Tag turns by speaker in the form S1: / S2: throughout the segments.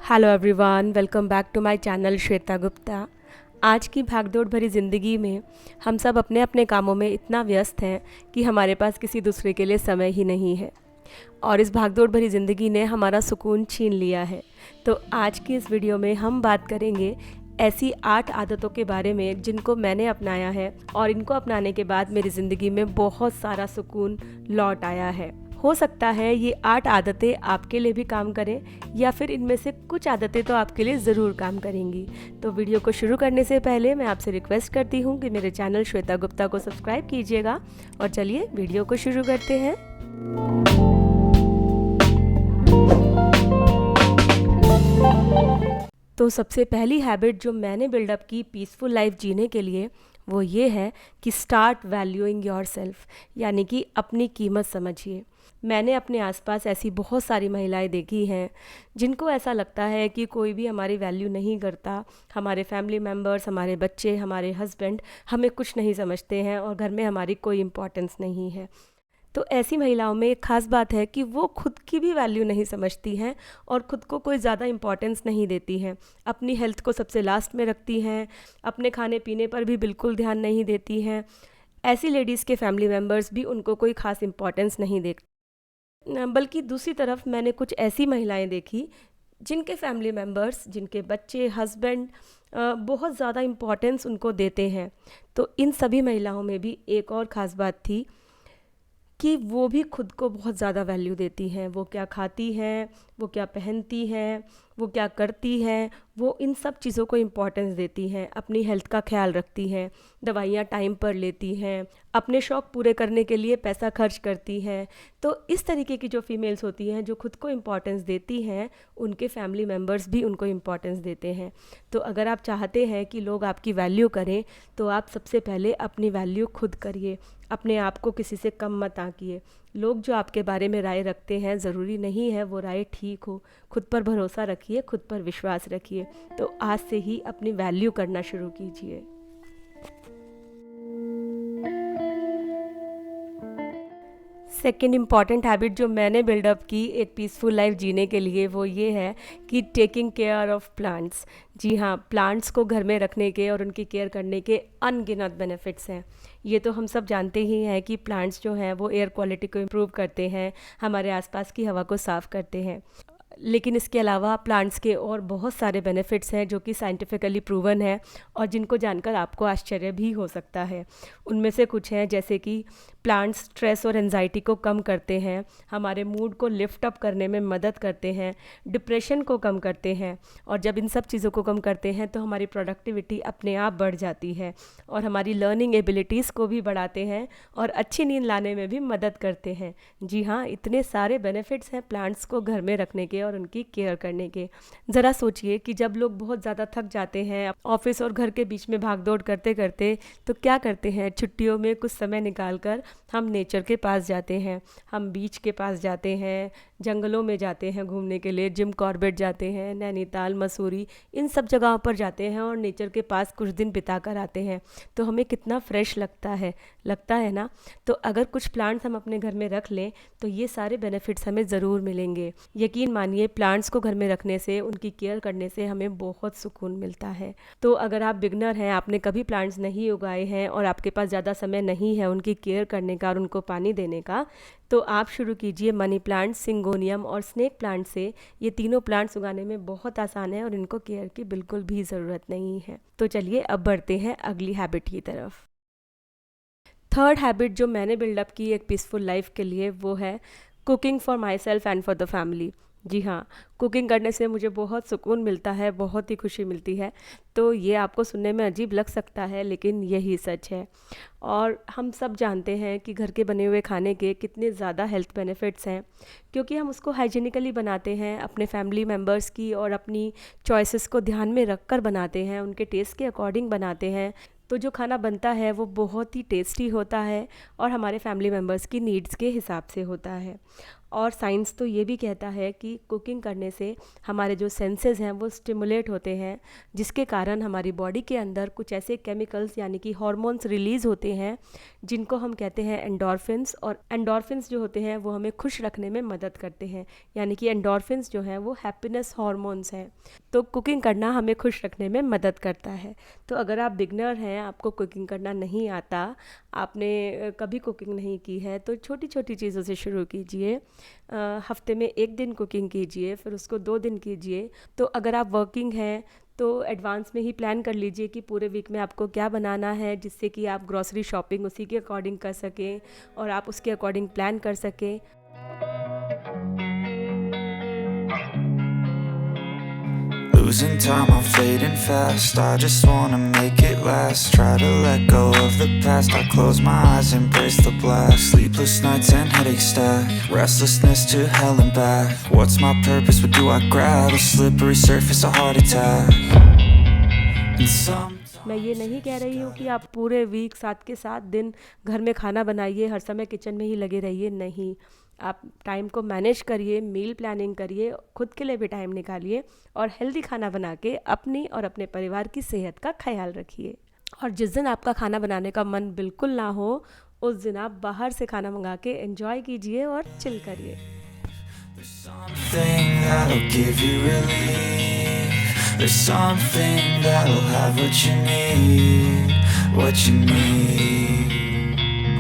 S1: Hello everyone, welcome back to my channel Shweta Gupta. आज की भागदौड़ भरी ज़िंदगी में हम सब अपने अपने कामों में इतना व्यस्त हैं कि हमारे पास किसी दूसरे के लिए समय ही नहीं है और इस भागदौड़ भरी ज़िंदगी ने हमारा सुकून छीन लिया है। तो आज की इस वीडियो में हम बात करेंगे ऐसी 8 आदतों के बारे में जिनको मैंने अपनाया है और इनको अपनाने के बाद मेरी ज़िंदगी में बहुत सारा सुकून लौट आया है। हो सकता है ये 8 आदतें आपके लिए भी काम करें या फिर इनमें से कुछ आदतें तो आपके लिए ज़रूर काम करेंगी। तो वीडियो को शुरू करने से पहले मैं आपसे रिक्वेस्ट करती हूँ कि मेरे चैनल श्वेता गुप्ता को सब्सक्राइब कीजिएगा और चलिए वीडियो को शुरू करते हैं। तो सबसे पहली हैबिट जो मैंने बिल्डअप की पीसफुल लाइफ जीने के लिए वो ये है कि स्टार्ट वैल्यूइंग योरसेल्फ, यानी कि अपनी कीमत समझिए। मैंने अपने आसपास ऐसी बहुत सारी महिलाएं देखी हैं जिनको ऐसा लगता है कि कोई भी हमारी वैल्यू नहीं करता, हमारे फैमिली मेम्बर्स, हमारे बच्चे, हमारे हस्बैंड हमें कुछ नहीं समझते हैं और घर में हमारी कोई इम्पोर्टेंस नहीं है। तो ऐसी महिलाओं में एक ख़ास बात है कि वो खुद की भी वैल्यू नहीं समझती हैं और ख़ुद को कोई ज़्यादा इम्पोर्टेंस नहीं देती हैं, अपनी हेल्थ को सबसे लास्ट में रखती हैं, अपने खाने पीने पर भी बिल्कुल ध्यान नहीं देती हैं। ऐसी लेडीज़ के फैमिली मेम्बर्स भी उनको कोई ख़ास इम्पोर्टेंस नहीं देते। बल्कि दूसरी तरफ मैंने कुछ ऐसी महिलाएं देखी जिनके फैमिली मेम्बर्स, जिनके बच्चे, हस्बैंड बहुत ज़्यादा इम्पोर्टेंस उनको देते हैं। तो इन सभी महिलाओं में भी एक और ख़ास बात थी कि वो भी खुद को बहुत ज़्यादा वैल्यू देती हैं। वो क्या खाती हैं, वो क्या पहनती हैं, वो क्या करती हैं, वो इन सब चीज़ों को इम्पोर्टेंस देती हैं, अपनी हेल्थ का ख्याल रखती हैं, दवाइयाँ टाइम पर लेती हैं, अपने शौक़ पूरे करने के लिए पैसा खर्च करती हैं। तो इस तरीके की जो फीमेल्स होती हैं जो खुद को इम्पोर्टेंस देती हैं, उनके फैमिली मेम्बर्स भी उनको इम्पोर्टेंस देते हैं। तो अगर आप चाहते हैं कि लोग आपकी वैल्यू करें तो आप सबसे पहले अपनी वैल्यू खुद करिए, अपने आप को किसी से कम मत आंकिए। लोग जो आपके बारे में राय रखते हैं ज़रूरी नहीं है वो राय ठीक हो। खुद पर भरोसा रखिए, खुद पर विश्वास रखिए। तो आज से ही अपनी वैल्यू करना शुरू कीजिए। सेकेंड इम्पॉर्टेंट हैबिट जो मैंने बिल्डअप की एक पीसफुल लाइफ जीने के लिए वो ये है कि टेकिंग केयर ऑफ़ प्लांट्स। जी हाँ, प्लांट्स को घर में रखने के और उनकी केयर करने के अनगिनत बेनिफिट्स हैं। ये तो हम सब जानते ही हैं कि प्लांट्स जो हैं वो एयर क्वालिटी को इम्प्रूव करते हैं, हमारे आसपास की हवा को साफ़ करते हैं। लेकिन इसके अलावा प्लांट्स के और बहुत सारे बेनिफिट्स हैं जो कि साइंटिफिकली प्रूवन है और जिनको जानकर आपको आश्चर्य भी हो सकता है। उनमें से कुछ हैं जैसे कि प्लांट्स स्ट्रेस और एंजाइटी को कम करते हैं, हमारे मूड को लिफ्ट अप करने में मदद करते हैं, डिप्रेशन को कम करते हैं और जब इन सब चीज़ों को कम करते हैं तो हमारी प्रोडक्टिविटी अपने आप बढ़ जाती है और हमारी लर्निंग एबिलिटीज़ को भी बढ़ाते हैं और अच्छी नींद लाने में भी मदद करते हैं। जी हाँ, इतने सारे बेनिफिट्स हैं प्लांट्स को घर में रखने के और उनकी केयर करने के। ज़रा सोचिए कि जब लोग बहुत ज़्यादा थक जाते हैं ऑफिस और घर के बीच में भागदौड़ करते करते, तो क्या करते हैं, छुट्टियों में कुछ समय निकालकर हम नेचर के पास जाते हैं, हम बीच के पास जाते हैं, जंगलों में जाते हैं घूमने के लिए, जिम कॉर्बेट जाते हैं, नैनीताल, मसूरी, इन सब जगहों पर जाते हैं और नेचर के पास कुछ दिन बिता कर आते हैं। तो हमें कितना फ्रेश लगता है ना। तो अगर कुछ प्लांट्स हम अपने घर में रख लें तो ये सारे बेनिफिट्स हमें ज़रूर मिलेंगे। यकीन मानिए, प्लांट्स को घर में रखने से, उनकी केयर करने से हमें बहुत सुकून मिलता है। तो अगर आप बिगनर हैं, आपने कभी प्लांट्स नहीं उगाए हैं और आपके पास ज़्यादा समय नहीं है उनकी केयर करने का और उनको पानी देने का, तो आप शुरू कीजिए मनी प्लांट, सिंगोनियम और स्नेक प्लांट से। ये तीनों प्लांट्स उगाने में बहुत आसान है और इनको केयर की बिल्कुल भी ज़रूरत नहीं है। तो चलिए अब बढ़ते हैं अगली हैबिट की तरफ। थर्ड हैबिट जो मैंने बिल्डअप की एक पीसफुल लाइफ के लिए वो है cooking for myself and for the family. जी हाँ, कुकिंग करने से मुझे बहुत सुकून मिलता है, बहुत ही खुशी मिलती है। तो ये आपको सुनने में अजीब लग सकता है लेकिन यही सच है। और हम सब जानते हैं कि घर के बने हुए खाने के कितने ज़्यादा हेल्थ बेनिफिट्स हैं, क्योंकि हम उसको हाइजीनिकली बनाते हैं, अपने फैमिली मेम्बर्स की और अपनी चॉइसेस को ध्यान में रख कर बनाते हैं, उनके टेस्ट के अकॉर्डिंग बनाते हैं। तो जो खाना बनता है वो बहुत ही टेस्टी होता है और हमारे फैमिली मेम्बर्स की नीड्स के हिसाब से होता है। और साइंस तो ये भी कहता है कि कुकिंग करने से हमारे जो सेंसेस हैं वो स्टिमुलेट होते हैं, जिसके कारण हमारी बॉडी के अंदर कुछ ऐसे केमिकल्स यानी कि हार्मोन्स रिलीज़ होते हैं जिनको हम कहते हैं एंडोर्फिन्स। और एंडोर्फिन्स जो होते हैं वो हमें खुश रखने में मदद करते हैं, यानी कि एंडोर्फिन्स जो हैं वो हैप्पीनेस हार्मोन्स हैं। तो कुकिंग करना हमें खुश रखने में मदद करता है। तो अगर आप बिगनर हैं, आपको कुकिंग करना नहीं आता, आपने कभी कुकिंग नहीं की है, तो छोटी छोटी चीज़ों से शुरू कीजिए। हफ्ते में 1 दिन कुकिंग कीजिए, फिर उसको 2 दिन कीजिए। तो अगर आप वर्किंग हैं तो एडवांस में ही प्लान कर लीजिए कि पूरे वीक में आपको क्या बनाना है, जिससे कि आप ग्रॉसरी शॉपिंग उसी के अकॉर्डिंग कर सकें और आप उसके अकॉर्डिंग प्लान कर सकें।
S2: Losing time, I'm fading fast. I just wanna make it last. Try to let go of the past. I close my eyes, embrace the blast. Sleepless nights and headaches stack. Restlessness to hell and back. What's my purpose? What do I grab? A slippery surface, a heart attack. And
S1: मैं ये नहीं कह रही हूँ कि आप पूरे week 7 के 7 दिन घर में खाना बनाइए, हर समय किचन में ही लगे रहिए, नहीं। आप टाइम को मैनेज करिए, मील प्लानिंग करिए, खुद के लिए भी टाइम निकालिए और हेल्दी खाना बना के अपनी और अपने परिवार की सेहत का ख्याल रखिए। और जिस दिन आपका खाना बनाने का मन बिल्कुल ना हो, उस दिन आप बाहर से खाना मंगा के एंजॉय कीजिए और चिल करिए।
S2: There's something that'll have what you need, what you need.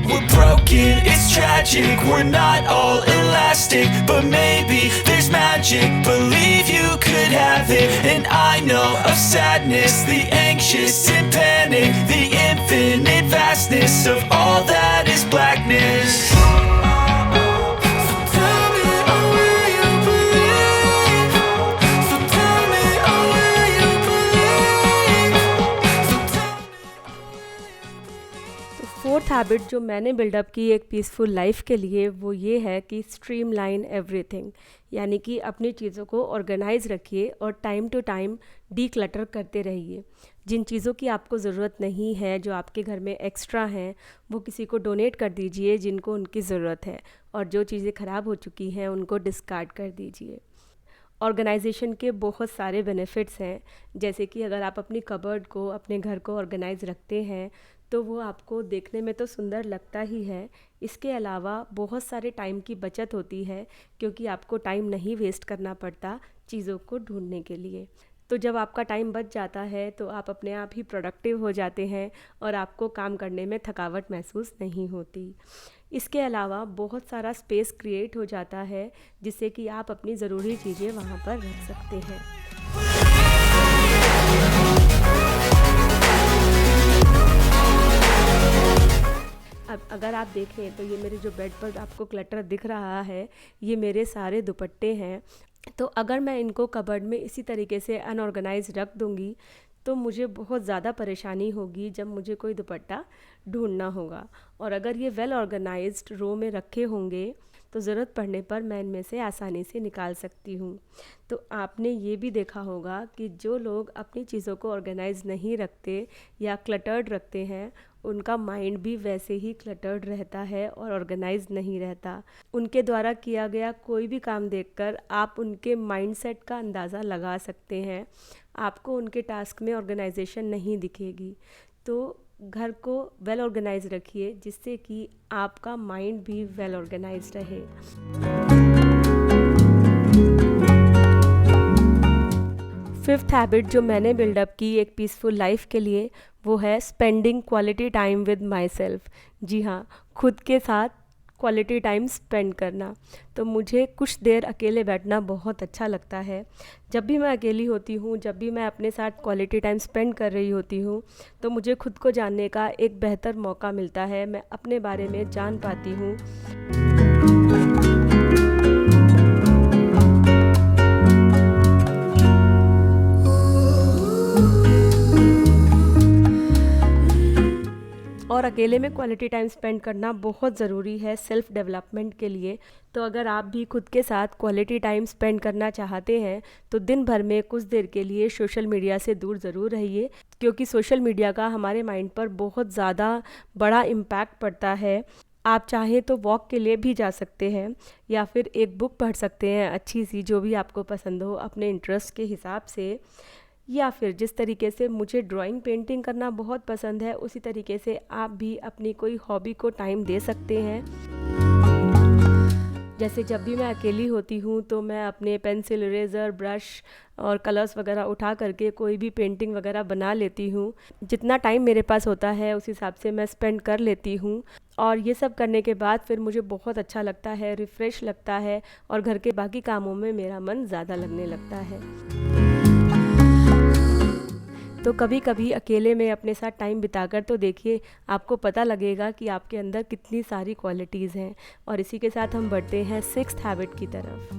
S2: We're broken, it's tragic, we're not all elastic, but maybe there's magic, believe you could have it. And I know of sadness, the anxious and panic, the infinite vastness of all that is blackness.
S1: Fourth habit जो मैंने buildup की एक peaceful life के लिए, वो ये है कि स्ट्रीमलाइन एवरीथिंग, यानी कि अपनी चीज़ों को ऑर्गेनाइज रखिए और टाइम टू टाइम डीक्लटर करते रहिए। जिन चीज़ों की आपको ज़रूरत नहीं है, जो आपके घर में एक्स्ट्रा हैं, वो किसी को डोनेट कर दीजिए जिनको उनकी ज़रूरत है, और जो चीज़ें ख़राब हो चुकी हैं उनको डिस्कार्ड कर दीजिए। ऑर्गेनाइजेशन के बहुत सारे बेनिफिट्स हैं, जैसे कि अगर आप अपनी कबर्ड को, अपने घर को ऑर्गेनाइज रखते हैं तो वो आपको देखने में तो सुंदर लगता ही है, इसके अलावा बहुत सारे टाइम की बचत होती है, क्योंकि आपको टाइम नहीं वेस्ट करना पड़ता चीज़ों को ढूंढने के लिए। तो जब आपका टाइम बच जाता है तो आप अपने आप ही प्रोडक्टिव हो जाते हैं और आपको काम करने में थकावट महसूस नहीं होती। इसके अलावा बहुत सारा स्पेस क्रिएट हो जाता है, जिससे कि आप अपनी ज़रूरी चीज़ें वहाँ पर रख सकते हैं। अब अगर आप देखें तो ये मेरे जो बेड पर आपको क्लटर दिख रहा है, ये मेरे सारे दुपट्टे हैं। तो अगर मैं इनको कबर्ड में इसी तरीके से अनऑर्गेनाइज रख दूँगी तो मुझे बहुत ज़्यादा परेशानी होगी जब मुझे कोई दुपट्टा ढूंढना होगा। और अगर ये वेल ऑर्गेनाइज्ड रो में रखे होंगे तो ज़रूरत पड़ने पर मैं इनमें से आसानी से निकाल सकती हूँ। तो आपने ये भी देखा होगा कि जो लोग अपनी चीज़ों को ऑर्गेनाइज नहीं रखते या क्लटर्ड रखते हैं, उनका माइंड भी वैसे ही क्लटर्ड रहता है और ऑर्गेनाइज नहीं रहता। उनके द्वारा किया गया कोई भी काम देखकर आप उनके माइंडसेट का अंदाज़ा लगा सकते हैं। आपको उनके टास्क में ऑर्गेनाइजेशन नहीं दिखेगी। तो घर को वेल ऑर्गेनाइज रखिए, जिससे कि आपका माइंड भी वेल ऑर्गेनाइज रहे। फिफ्थ हैबिट जो मैंने बिल्डअप की एक पीसफुल लाइफ के लिए, वो है spending quality time with myself. जी हाँ, खुद के साथ क्वालिटी टाइम स्पेंड करना। तो मुझे कुछ देर अकेले बैठना बहुत अच्छा लगता है। जब भी मैं अकेली होती हूँ, जब भी मैं अपने साथ क्वालिटी टाइम स्पेंड कर रही होती हूँ, तो मुझे खुद को जानने का एक बेहतर मौका मिलता है। मैं अपने बारे में जान पाती हूँ। और अकेले में क्वालिटी टाइम स्पेंड करना बहुत ज़रूरी है सेल्फ़ डेवलपमेंट के लिए। तो अगर आप भी खुद के साथ क्वालिटी टाइम स्पेंड करना चाहते हैं तो दिन भर में कुछ देर के लिए सोशल मीडिया से दूर ज़रूर रहिए, क्योंकि सोशल मीडिया का हमारे माइंड पर बहुत ज़्यादा बड़ा इम्पैक्ट पड़ता है। आप चाहें तो वॉक के लिए भी जा सकते हैं या फिर एक बुक पढ़ सकते हैं अच्छी सी, जो भी आपको पसंद हो अपने इंटरेस्ट के हिसाब से। या फिर जिस तरीके से मुझे ड्राइंग पेंटिंग करना बहुत पसंद है, उसी तरीके से आप भी अपनी कोई हॉबी को टाइम दे सकते हैं। जैसे जब भी मैं अकेली होती हूँ तो मैं अपने पेंसिल, इरेज़र, ब्रश और कलर्स वगैरह उठा करके कोई भी पेंटिंग वगैरह बना लेती हूँ। जितना टाइम मेरे पास होता है उस हिसाब से मैं स्पेंड कर लेती हूँ, और ये सब करने के बाद फिर मुझे बहुत अच्छा लगता है, रिफ़्रेश लगता है, और घर के बाकी कामों में मेरा मन ज़्यादा लगने लगता है। तो कभी कभी अकेले में अपने साथ टाइम बिताकर तो देखिए, आपको पता लगेगा कि आपके अंदर कितनी सारी क्वालिटीज़ हैं। और इसी के साथ हम बढ़ते हैं 6th हैबिट की तरफ।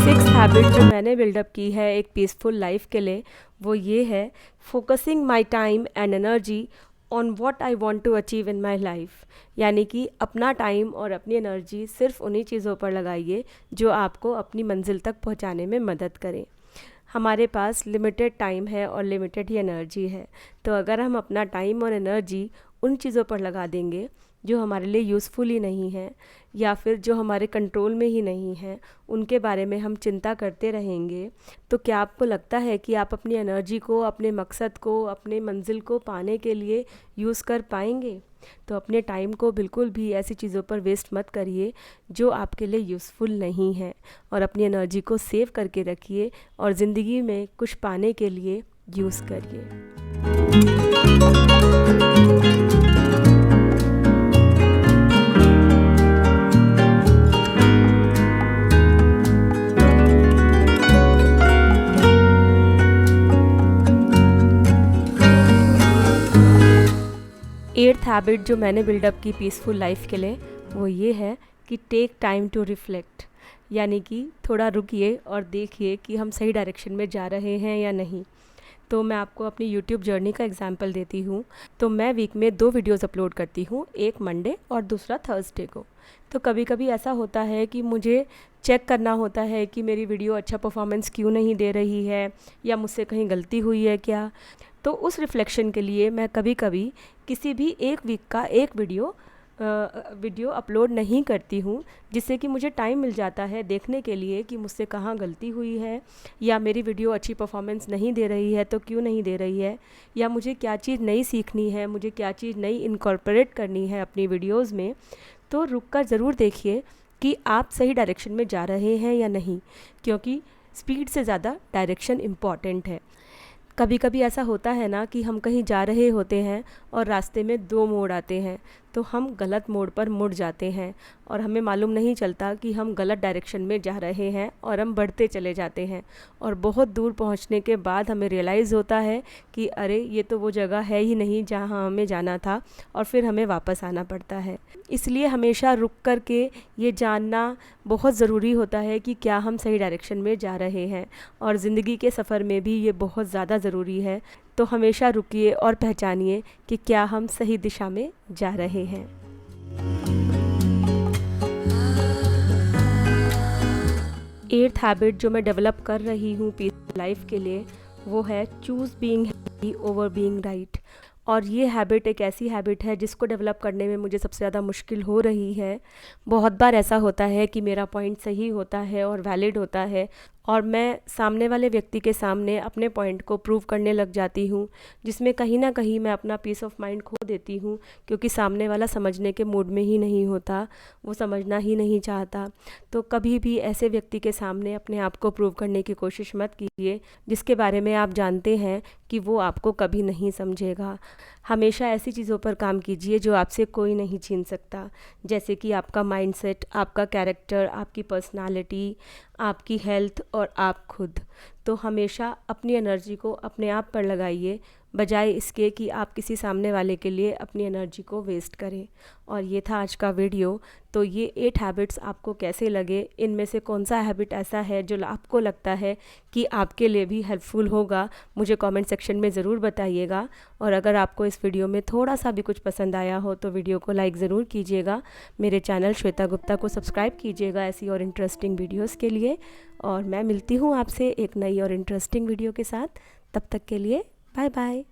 S1: 6th हैबिट जो मैंने बिल्डअप की है एक पीसफुल लाइफ के लिए, वो ये है focusing my time and energy on what I want to achieve in my life. यानी कि अपना टाइम और अपनी एनर्जी सिर्फ उन्हीं चीज़ों पर लगाइए जो आपको अपनी मंजिल तक पहुंचाने में मदद करें। हमारे पास लिमिटेड टाइम है और लिमिटेड ही एनर्जी है, तो अगर हम अपना टाइम और एनर्जी उन चीज़ों पर लगा देंगे जो हमारे लिए यूज़फुल ही नहीं है, या फिर जो हमारे कंट्रोल में ही नहीं है, उनके बारे में हम चिंता करते रहेंगे, तो क्या आपको लगता है कि आप अपनी एनर्जी को, अपने मकसद को, अपने मंजिल को पाने के लिए यूज़ कर पाएंगे? तो अपने टाइम को बिल्कुल भी ऐसी चीज़ों पर वेस्ट मत करिए जो आपके लिए यूज़फुल नहीं है, और अपनी एनर्जी को सेव करके रखिए और ज़िंदगी में कुछ पाने के लिए यूज़ करिए। 8th हैबिट जो मैंने बिल्डअप की पीसफुल लाइफ के लिए, वो ये है कि टेक टाइम टू रिफ्लेक्ट। यानी कि थोड़ा रुकिए और देखिए कि हम सही डायरेक्शन में जा रहे हैं या नहीं। तो मैं आपको अपनी यूट्यूब जर्नी का एग्जांपल देती हूँ। तो मैं वीक में 2 वीडियोस अपलोड करती हूँ, एक मंडे और दूसरा थर्सडे को। तो कभी कभी ऐसा होता है कि मुझे चेक करना होता है कि मेरी वीडियो अच्छा परफॉर्मेंस क्यों नहीं दे रही है, या मुझसे कहीं गलती हुई है क्या। तो उस रिफ्लेक्शन के लिए मैं कभी कभी किसी भी एक वीक का एक वीडियो अपलोड नहीं करती हूँ, जिससे कि मुझे टाइम मिल जाता है देखने के लिए कि मुझसे कहाँ गलती हुई है, या मेरी वीडियो अच्छी परफॉर्मेंस नहीं दे रही है तो क्यों नहीं दे रही है, या मुझे क्या चीज़ नई सीखनी है, मुझे क्या चीज़ नई इनकॉर्पोरेट करनी है अपनी वीडियोज़ में। तो रुक कर ज़रूर देखिए कि आप सही डायरेक्शन में जा रहे हैं या नहीं, क्योंकि स्पीड से ज़्यादा डायरेक्शन इम्पॉर्टेंट है। कभी कभी ऐसा होता है ना कि हम कहीं जा रहे होते हैं और रास्ते में 2 मोड़ आते हैं, तो हम गलत मोड़ पर मुड़ जाते हैं और हमें मालूम नहीं चलता कि हम गलत डायरेक्शन में जा रहे हैं, और हम बढ़ते चले जाते हैं। और बहुत दूर पहुंचने के बाद हमें रियलाइज़ होता है कि अरे ये तो वो जगह है ही नहीं जहां हमें जाना था, और फिर हमें वापस आना पड़ता है। इसलिए हमेशा रुक कर के ये जानना बहुत ज़रूरी होता है कि क्या हम सही डायरेक्शन में जा रहे हैं, और ज़िंदगी के सफ़र में भी ये बहुत ज़्यादा ज़रूरी है। तो हमेशा रुकिए और पहचानिए कि क्या हम सही दिशा में जा रहे हैं। एट्थ हैबिट जो मैं डेवलप कर रही हूँ पीस लाइफ के लिए, वो है choose being happy over being right. और ये हैबिट एक ऐसी हैबिट है जिसको डेवलप करने में मुझे सबसे ज़्यादा मुश्किल हो रही है। बहुत बार ऐसा होता है कि मेरा पॉइंट सही होता है और वैलिड होता है, और मैं सामने वाले व्यक्ति के सामने अपने पॉइंट को प्रूव करने लग जाती हूँ, जिसमें कहीं ना कहीं मैं अपना पीस ऑफ माइंड खो देती हूँ, क्योंकि सामने वाला समझने के मूड में ही नहीं होता, वो समझना ही नहीं चाहता। तो कभी भी ऐसे व्यक्ति के सामने अपने आप को प्रूव करने की कोशिश मत कीजिए जिसके बारे में आप जानते हैं कि वो आपको कभी नहीं समझेगा। हमेशा ऐसी चीज़ों पर काम कीजिए जो आपसे कोई नहीं छीन सकता, जैसे कि आपका माइंडसेट, आपका कैरेक्टर, आपकी पर्सनालिटी, आपकी हेल्थ और आप खुद। तो हमेशा अपनी एनर्जी को अपने आप पर लगाइए, बजाय इसके कि आप किसी सामने वाले के लिए अपनी एनर्जी को वेस्ट करें। और ये था आज का वीडियो। तो ये 8 हैबिट्स आपको कैसे लगे, इनमें से कौन सा हैबिट ऐसा है जो आपको लगता है कि आपके लिए भी हेल्पफुल होगा, मुझे कमेंट सेक्शन में ज़रूर बताइएगा। और अगर आपको इस वीडियो में थोड़ा सा भी कुछ पसंद आया हो तो वीडियो को लाइक ज़रूर कीजिएगा। मेरे चैनल श्वेता गुप्ता को सब्सक्राइब कीजिएगा ऐसी और इंटरेस्टिंग वीडियोज़ के लिए। और मैं मिलती हूँ आपसे एक नई और इंटरेस्टिंग वीडियो के साथ। तब तक के लिए बाय बाय।